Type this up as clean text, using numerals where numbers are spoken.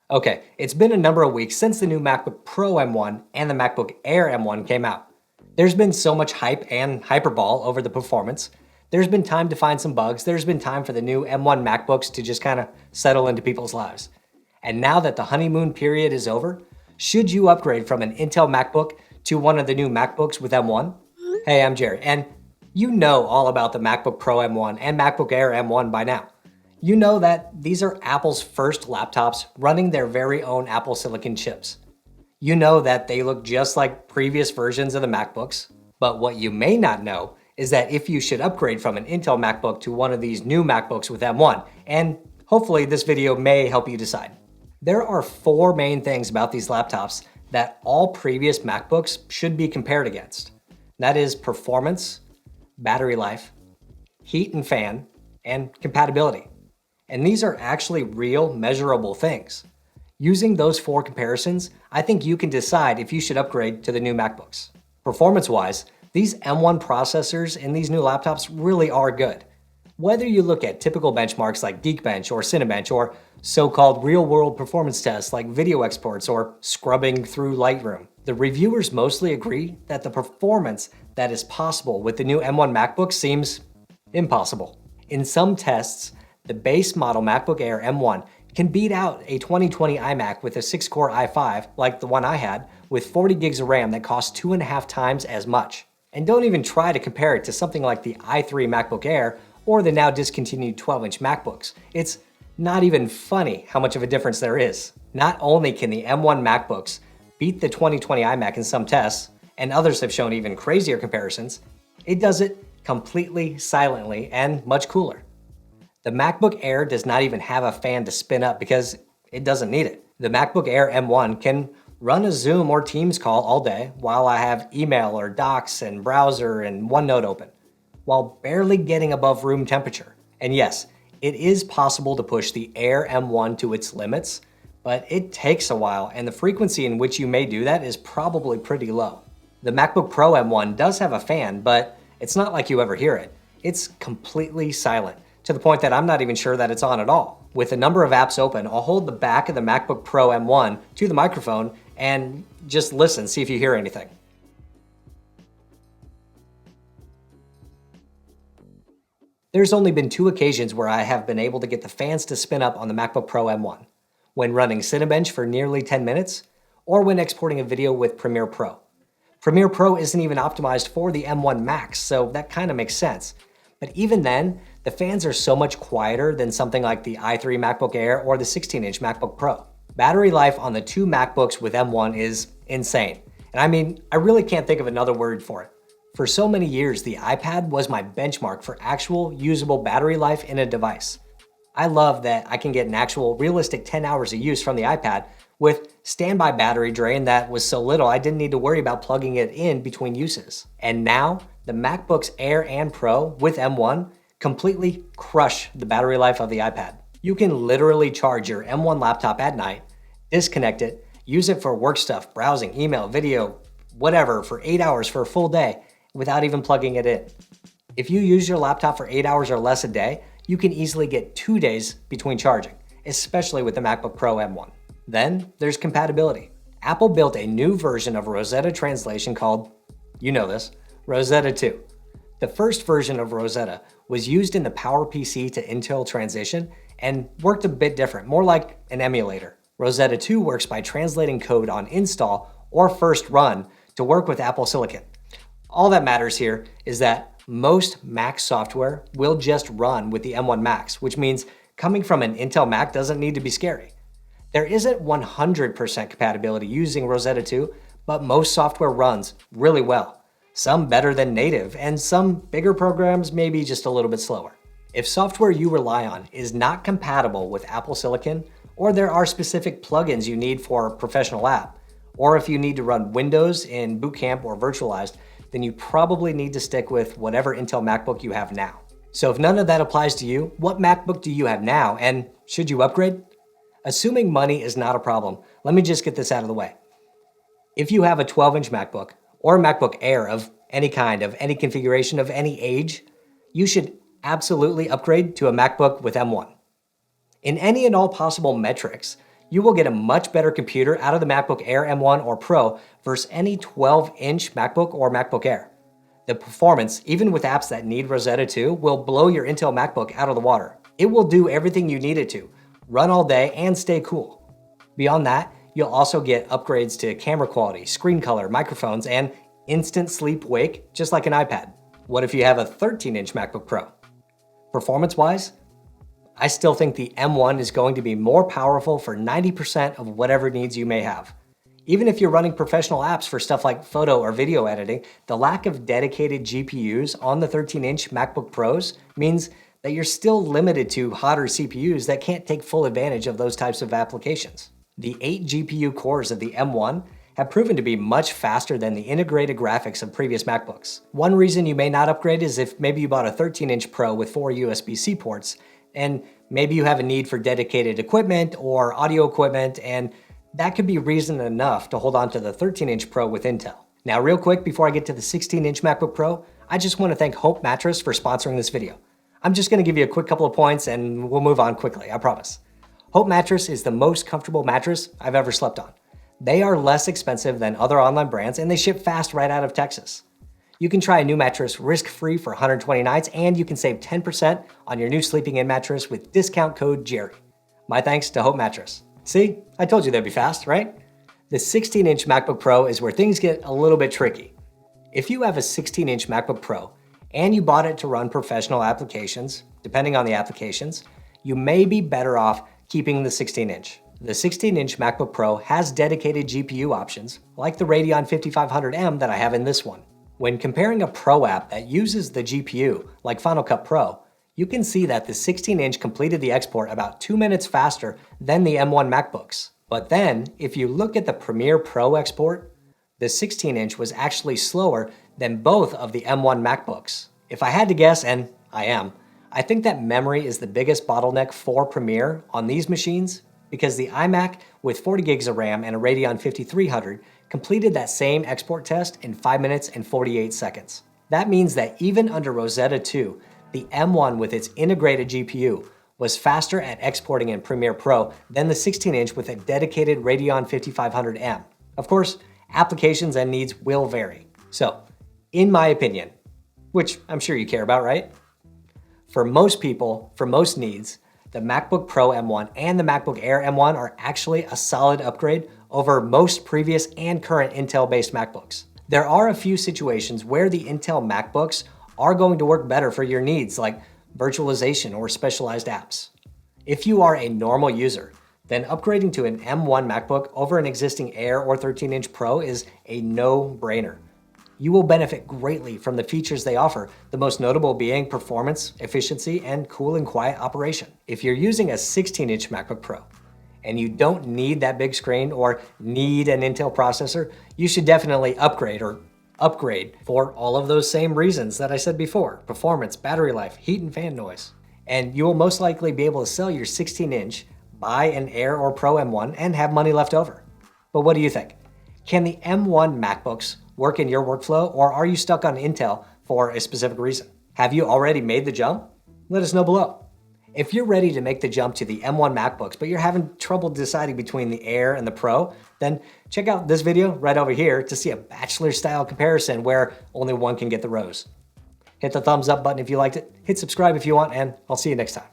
Okay, it's been a number of weeks since the new MacBook Pro M1 and the MacBook Air M1 came out. There's been so much hype and hyperball over the performance. There's been time to find some bugs. There's been time for the new M1 MacBooks to just kind of settle into people's lives. And now that the honeymoon period is over, should you upgrade from an Intel MacBook to one of the new MacBooks with M1? Hey, I'm Jerry, and you know all about the MacBook Pro M1 and MacBook Air M1 by now. You know that these are Apple's first laptops running their very own Apple Silicon chips. You know that they look just like previous versions of the MacBooks. But what you may not know is that if you should upgrade from an Intel MacBook to one of these new MacBooks with M1, and hopefully this video may help you decide. There are four main things about these laptops that all previous MacBooks should be compared against. That is performance, battery life, heat and fan, and compatibility. And these are actually real, measurable things. Using those four comparisons, I think you can decide if you should upgrade to the new MacBooks. Performance-wise, these M1 processors in these new laptops really are good. Whether you look at typical benchmarks like Geekbench or Cinebench or so-called real-world performance tests like video exports or scrubbing through Lightroom, the reviewers mostly agree that the performance that is possible with the new M1 MacBook seems impossible. In some tests, the base model MacBook Air M1 can beat out a 2020 iMac with a 6-core i5, like the one I had, with 40 gigs of RAM that costs 2.5 times as much. And don't even try to compare it to something like the i3 MacBook Air or the now discontinued 12-inch MacBooks. It's not even funny how much of a difference there is. Not only can the M1 MacBooks beat the 2020 iMac in some tests, and others have shown even crazier comparisons, it does it completely silently and much cooler. The MacBook Air does not even have a fan to spin up because it doesn't need it. The MacBook Air M1 can run a Zoom or Teams call all day while I have email or docs and browser and OneNote open, while barely getting above room temperature. And yes, it is possible to push the Air M1 to its limits, but it takes a while and the frequency in which you may do that is probably pretty low. The MacBook Pro M1 does have a fan, but it's not like you ever hear it. It's completely silent, to the point that I'm not even sure that it's on at all. With a number of apps open, I'll hold the back of the MacBook Pro M1 to the microphone and just listen, see if you hear anything. There's only been 2 occasions where I have been able to get the fans to spin up on the MacBook Pro M1. When running Cinebench for nearly 10 minutes, or when exporting a video with Premiere Pro. Premiere Pro isn't even optimized for the M1 Max, so that kind of makes sense. But even then, the fans are so much quieter than something like the i3 MacBook Air or the 16-inch MacBook Pro. Battery life on the 2 MacBooks with M1 is insane. And I mean, I really can't think of another word for it. For so many years, the iPad was my benchmark for actual usable battery life in a device. I love that I can get an actual realistic 10 hours of use from the iPad with standby battery drain that was so little I didn't need to worry about plugging it in between uses. And now, the MacBooks Air and Pro with M1 completely crush the battery life of the iPad. You can literally charge your M1 laptop at night, disconnect it, use it for work stuff, browsing, email, video, whatever, for 8 hours for a full day without even plugging it in. If you use your laptop for 8 hours or less a day, you can easily get 2 days between charging, especially with the MacBook Pro M1. Then there's compatibility. Apple built a new version of Rosetta translation called, you know this, Rosetta 2. The first version of Rosetta was used in the PowerPC to Intel transition and worked a bit different, more like an emulator. Rosetta 2 works by translating code on install or first run to work with Apple Silicon. All that matters here is that most Mac software will just run with the M1 Max, which means coming from an Intel Mac doesn't need to be scary. There isn't 100% compatibility using Rosetta 2, but most software runs really well. Some better than native, and some bigger programs maybe just a little bit slower. If software you rely on is not compatible with Apple Silicon, or there are specific plugins you need for a professional app, or if you need to run Windows in Boot Camp or virtualized, then you probably need to stick with whatever Intel MacBook you have now. So if none of that applies to you, what MacBook do you have now, and should you upgrade? Assuming money is not a problem, let me just get this out of the way. If you have a 12-inch MacBook or a MacBook Air of any kind, of any configuration, of any age, you should absolutely upgrade to a MacBook with M1. In any and all possible metrics, You will get a much better computer out of the MacBook Air M1 or Pro versus any 12-inch MacBook or MacBook Air. The performance, even with apps that need Rosetta 2, will blow your Intel MacBook out of the water. It will do everything you need it to, run all day and stay cool. Beyond that, you'll also get upgrades to camera quality, screen color, microphones, and instant sleep wake, just like an iPad. What if you have a 13-inch MacBook Pro? Performance-wise, I still think the M1 is going to be more powerful for 90% of whatever needs you may have. Even if you're running professional apps for stuff like photo or video editing, the lack of dedicated GPUs on the 13-inch MacBook Pros means that you're still limited to hotter CPUs that can't take full advantage of those types of applications. The 8 GPU cores of the M1 have proven to be much faster than the integrated graphics of previous MacBooks. One reason you may not upgrade is if maybe you bought a 13-inch Pro with 4 USB-C ports, and maybe you have a need for dedicated equipment or audio equipment, and that could be reason enough to hold on to the 13-inch Pro with Intel. Now, real quick, before I get to the 16-inch MacBook Pro, I just want to thank Hope Mattress for sponsoring this video. I'm just going to give you a quick couple of points and we'll move on quickly, I promise. Hope Mattress is the most comfortable mattress I've ever slept on. They are less expensive than other online brands and they ship fast right out of Texas. You can try a new mattress risk-free for 120 nights and you can save 10% on your new sleeping in mattress with discount code Jerry. My thanks to Hope Mattress. See, I told you they'd be fast, right? The 16-inch MacBook Pro is where things get a little bit tricky. If you have a 16-inch MacBook Pro and you bought it to run professional applications, depending on the applications, you may be better off keeping the 16-inch. The 16-inch MacBook Pro has dedicated GPU options, like the Radeon 5500M that I have in this one. When comparing a Pro app that uses the GPU, like Final Cut Pro, you can see that the 16-inch completed the export about 2 minutes faster than the M1 MacBooks. But then, if you look at the Premiere Pro export, the 16-inch was actually slower than both of the M1 MacBooks. If I had to guess, and I am, I think that memory is the biggest bottleneck for Premiere on these machines because the iMac with 40 gigs of RAM and a Radeon 5300 completed that same export test in 5 minutes and 48 seconds. That means that even under Rosetta 2, the M1 with its integrated GPU was faster at exporting in Premiere Pro than the 16-inch with a dedicated Radeon 5500M. Of course, applications and needs will vary. So, in my opinion, which I'm sure you care about, right? For most people, for most needs, the MacBook Pro M1 and the MacBook Air M1 are actually a solid upgrade over most previous and current Intel-based MacBooks. There are a few situations where the Intel MacBooks are going to work better for your needs, like virtualization or specialized apps. If you are a normal user, then upgrading to an M1 MacBook over an existing Air or 13-inch Pro is a no-brainer. You will benefit greatly from the features they offer, the most notable being performance, efficiency, and cool and quiet operation. If you're using a 16-inch MacBook Pro, and you don't need that big screen or need an Intel processor, you should definitely upgrade for all of those same reasons that I said before: performance, battery life, heat and fan noise. And you will most likely be able to sell your 16-inch, buy an Air or Pro M1, and have money left over. But what do you think? Can the M1 MacBooks work in your workflow, or are you stuck on Intel for a specific reason? Have you already made the jump? Let us know below. If you're ready to make the jump to the M1 MacBooks, but you're having trouble deciding between the Air and the Pro, then check out this video right over here to see a bachelor-style comparison where only one can get the rose. Hit the thumbs up button if you liked it, hit subscribe if you want, and I'll see you next time.